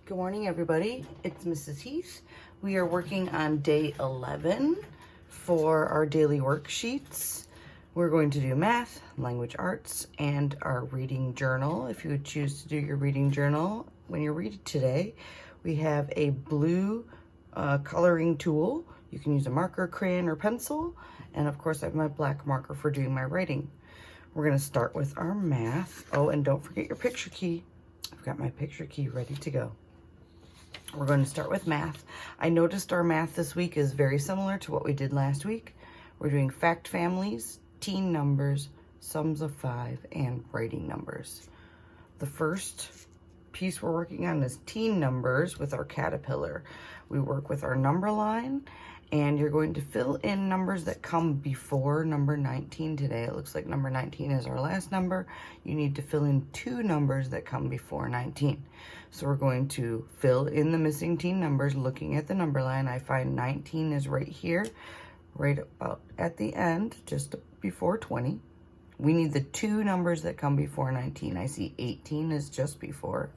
Good morning, everybody. It's Mrs. Heath. We are working on day 11 for our daily worksheets. We're going to do math, language arts, and our reading journal. If you would choose to do your reading journal when you read it today, we have a blue coloring tool. You can use a marker, crayon, or pencil. And of course, I have my black marker for doing my writing. We're going to start with our math. Oh, and don't forget your picture key. I've got my picture key ready to go. We're going to start with math. I noticed our math this week is very similar to what we did last week. We're doing fact families, teen numbers, sums of 5, and writing numbers. The first piece we're working on is teen numbers with our caterpillar. We work with our number line, and you're going to fill in numbers that come before number 19 today. It looks like number 19 is our last number. You need to fill in 2 numbers that come before 19. So we're going to fill in the missing teen numbers looking at the number line. I find 19 is right here, right about at the end, just before 20. We need the 2 numbers that come before 19. I see 18 is just before,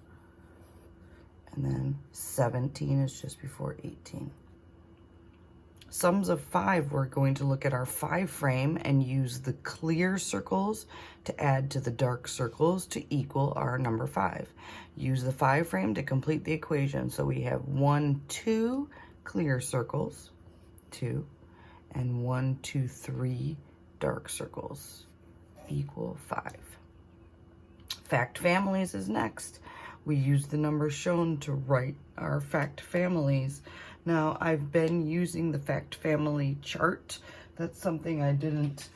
and then 17 is just before 18. Sums of 5, we're going to look at our 5 frame and use the clear circles to add to the dark circles to equal our number 5. Use the 5 frame to complete the equation. So we have 1, 2 clear circles, 2, and 1, 2, 3 dark circles, equal 5. Fact families is next. We use the numbers shown to write our fact families. Now, I've been using the fact family chart. That's something I didn't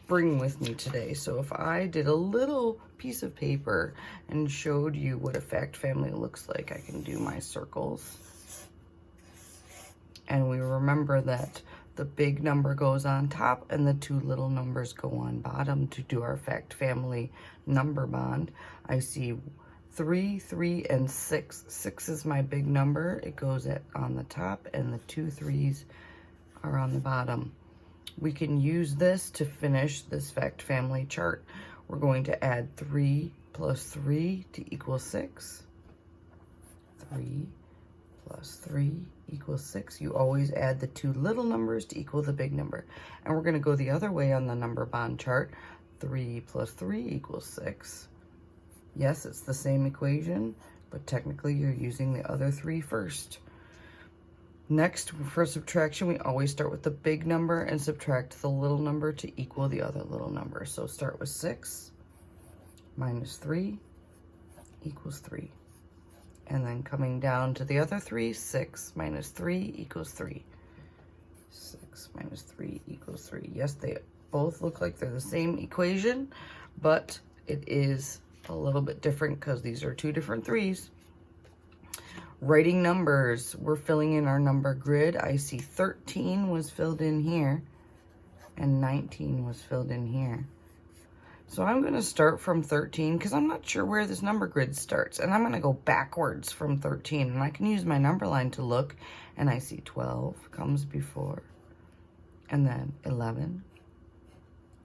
bring with me today. So if I did a little piece of paper and showed you what a fact family looks like, I can do my circles. And we remember that the big number goes on top and the 2 little numbers go on bottom to do our fact family number bond. I see 3, 3, and 6. 6 is my big number. It goes on the top, and the 2 3s are on the bottom. We can use this to finish this fact family chart. We're going to add 3 plus 3 to equal 6. 3 plus 3 equals 6. You always add the 2 little numbers to equal the big number. And we're going to go the other way on the number bond chart. 3 plus 3 equals 6. Yes, it's the same equation, but technically you're using the other 3 first. Next, for subtraction, we always start with the big number and subtract the little number to equal the other little number. So start with 6 minus 3 equals 3. And then coming down to the other 3, 6 minus 3 equals 3. 6 minus 3 equals 3. Yes, they both look like they're the same equation, but it is a little bit different because these are 2 different 3s. Writing numbers, we're filling in our number grid. I see 13 was filled in here and 19 was filled in here. So I'm going to start from 13 because I'm not sure where this number grid starts, and I'm going to go backwards from 13, and I can use my number line to look, and I see 12 comes before, and then 11,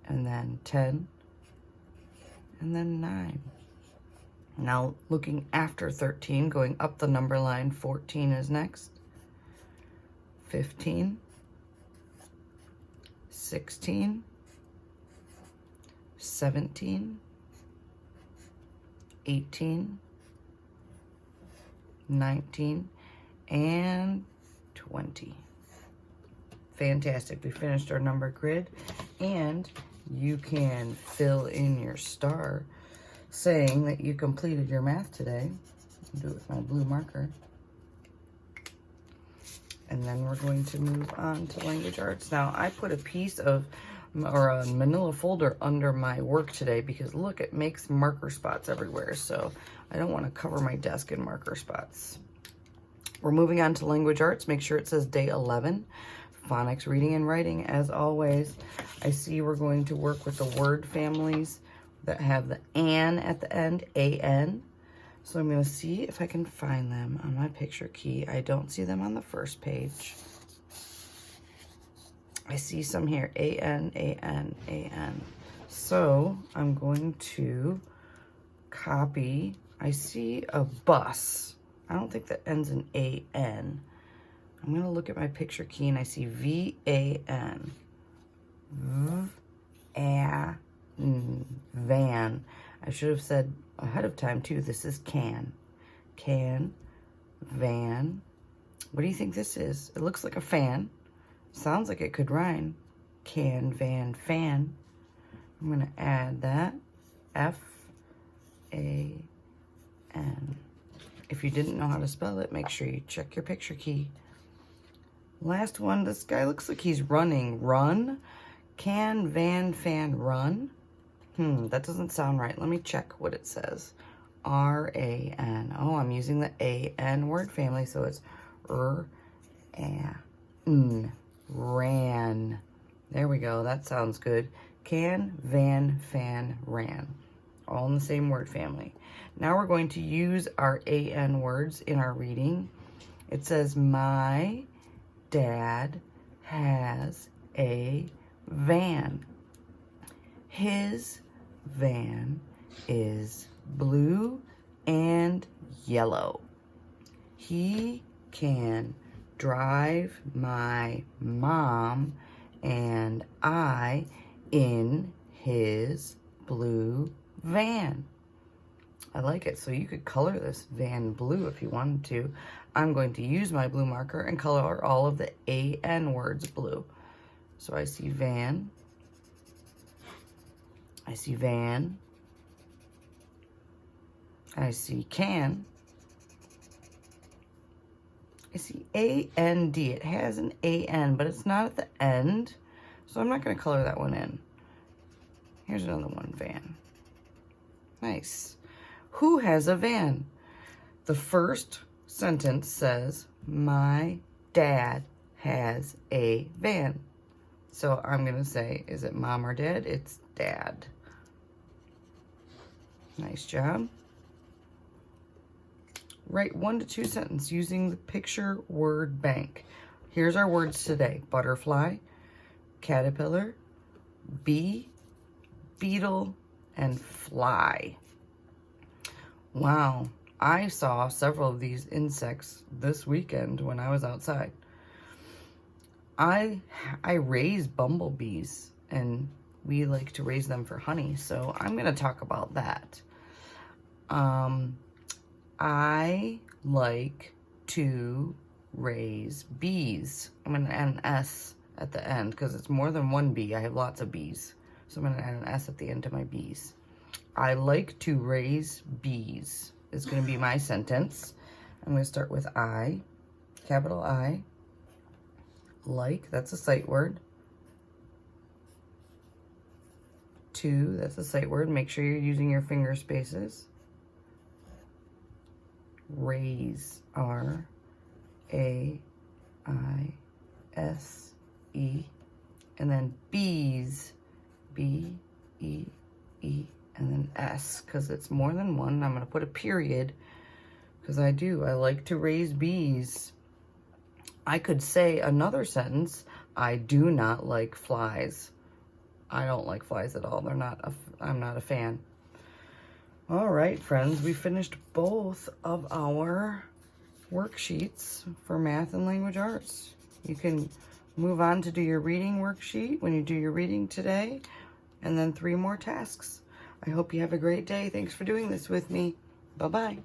and then 10, and then 9. Now looking after 13, going up the number line, 14 is next, 15, 16, 17, 18, 19, and 20. Fantastic. We finished our number grid, and you can fill in your star saying that you completed your math today. I'll do it with my blue marker. And then we're going to move on to language arts. Now, I put a piece of, or a manila folder under my work today because look, it makes marker spots everywhere. So I don't want to cover my desk in marker spots. We're moving on to language arts. Make sure it says day 11. Phonics, reading, and writing, as always. I see we're going to work with the word families that have the an at the end, A-N. So I'm going to see if I can find them on my picture key. I don't see them on the first page. I see some here, A-N, A-N, A-N. So I'm going to copy. I see a bus. I don't think that ends in A-N. I'm going to look at my picture key and I see V-A-N. Van. I should have said ahead of time too, this is can. Can, van. What do you think this is? It looks like a fan. Sounds like it could rhyme. Can, van, fan. I'm going to add that. F-A-N. If you didn't know how to spell it, make sure you check your picture key. Last one, this guy looks like he's running. Run. Can, van, fan, run. That doesn't sound right. Let me check what it says. R-A-N. Oh, I'm using the A-N word family, so it's R-A-N. Ran. There we go. That sounds good. Can, van, fan, ran. All in the same word family. Now we're going to use our A-N words in our reading. It says, my dad has a van. His van is blue and yellow. He can drive my mom and I in his blue van. I like it. So you could color this van blue if you wanted to. I'm going to use my blue marker and color all of the A-N words blue. So I see van. I see van. I see can. I see A-N-D. It has an A-N, but it's not at the end. So I'm not going to color that one in. Here's another one, van. Nice. Who has a van? The first sentence says, my dad has a van. So I'm going to say, is it mom or dad? It's dad. Nice job. Write 1 to 2 sentences using the picture word bank. Here's our words today. Butterfly, caterpillar, bee, beetle, and fly. Wow, I saw several of these insects this weekend when I was outside. I raise bumblebees, and we like to raise them for honey, so I'm going to talk about that. I like to raise bees. I'm going to add an S at the end because it's more than one bee. I have lots of bees. So I'm going to add an S at the end to my bees. I like to raise bees is going to be my sentence. I'm going to start with I, capital I. Like, that's a sight word. To, that's a sight word. Make sure you're using your finger spaces. Raise, R-A-I-S-E. And then bees, B-E-E, and then S, because it's more than one. I'm going to put a period, because I like to raise bees. I could say another sentence, I do not like flies. I don't like flies at all. I'm not a fan. All right, friends, we finished both of our worksheets for math and language arts. You can move on to do your reading worksheet when you do your reading today, and then 3 more tasks. I hope you have a great day. Thanks for doing this with me. Bye-bye.